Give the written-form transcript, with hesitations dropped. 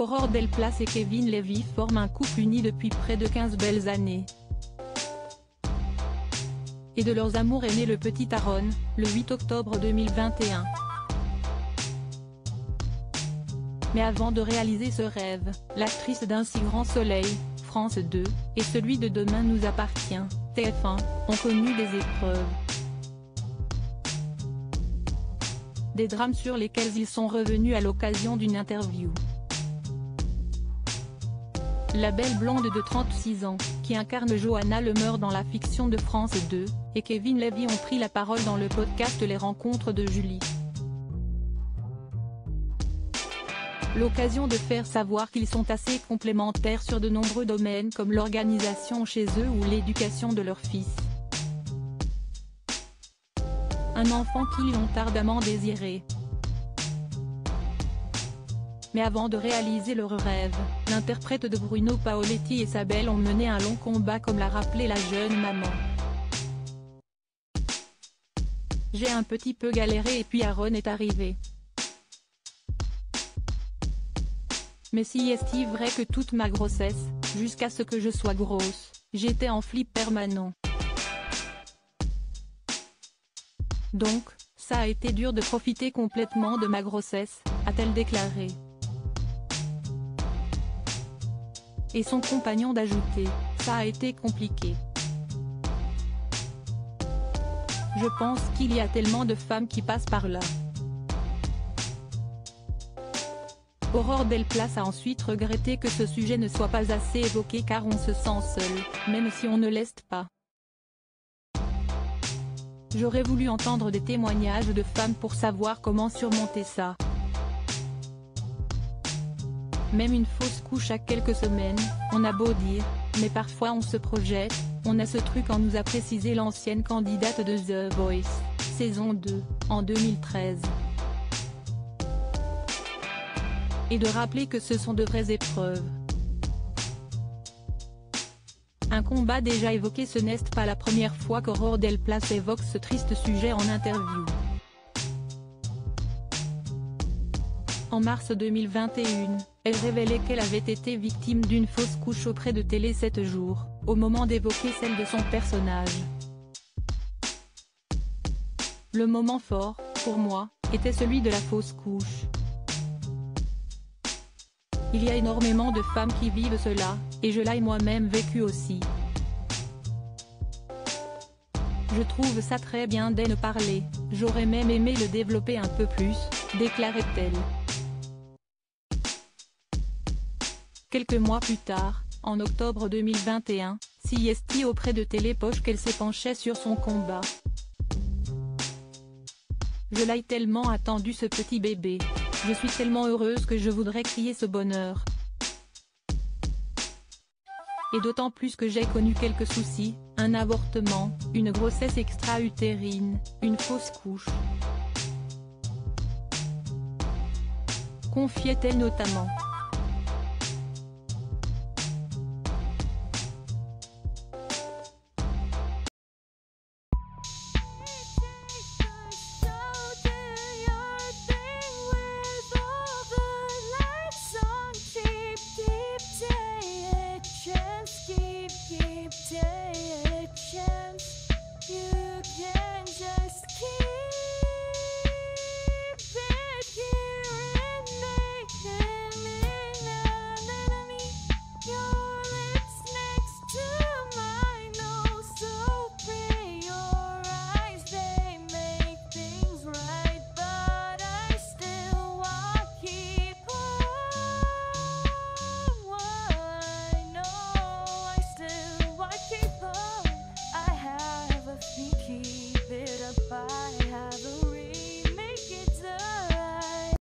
Aurore Delplace et Kevin Levy forment un couple uni depuis près de 15 belles années. Et de leurs amours est né le petit Aaron, le 8 octobre 2021. Mais avant de réaliser ce rêve, l'actrice d'Un si grand soleil, France 2, et celui de Demain nous appartient, TF1, ont connu des épreuves. Des drames sur lesquels ils sont revenus à l'occasion d'une interview. La belle blonde de 36 ans, qui incarne Johanna Lemer dans la fiction de France 2, et Kevin Levy ont pris la parole dans le podcast Les Rencontres de Julie. L'occasion de faire savoir qu'ils sont assez complémentaires sur de nombreux domaines comme l'organisation chez eux ou l'éducation de leur fils. Un enfant qu'ils ont ardemment désiré. Mais avant de réaliser leur rêve, l'interprète de Bruno Paoletti et sa belle ont mené un long combat comme l'a rappelé la jeune maman. J'ai un petit peu galéré et puis Aaron est arrivé. Mais si est-il vrai que toute ma grossesse, jusqu'à ce que je sois grosse, j'étais en flip permanent. Donc, ça a été dur de profiter complètement de ma grossesse, a-t-elle déclaré. Et son compagnon d'ajouter, ça a été compliqué. Je pense qu'il y a tellement de femmes qui passent par là. Aurore Delplace a ensuite regretté que ce sujet ne soit pas assez évoqué car on se sent seul, même si on ne l'est pas. J'aurais voulu entendre des témoignages de femmes pour savoir comment surmonter ça. Même une fausse couche à quelques semaines, on a beau dire, mais parfois on se projette, on a ce truc en nous a précisé l'ancienne candidate de The Voice, saison 2, en 2013. Et de rappeler que ce sont de vraies épreuves. Un combat déjà évoqué, ce n'est pas la première fois qu'Aurore Delplace évoque ce triste sujet en interview. En mars 2021, elle révélait qu'elle avait été victime d'une fausse couche auprès de Télé 7 jours, au moment d'évoquer celle de son personnage. Le moment fort, pour moi, était celui de la fausse couche. Il y a énormément de femmes qui vivent cela, et je l'ai moi-même vécu aussi. Je trouve ça très bien d'en parler, j'aurais même aimé le développer un peu plus, déclarait-elle. Quelques mois plus tard, en octobre 2021, c'est auprès de Télépoche qu'elle s'est penchée sur son combat. Je l'ai tellement attendu ce petit bébé. Je suis tellement heureuse que je voudrais crier ce bonheur. Et d'autant plus que j'ai connu quelques soucis, un avortement, une grossesse extra-utérine, une fausse couche. Confiait-elle notamment.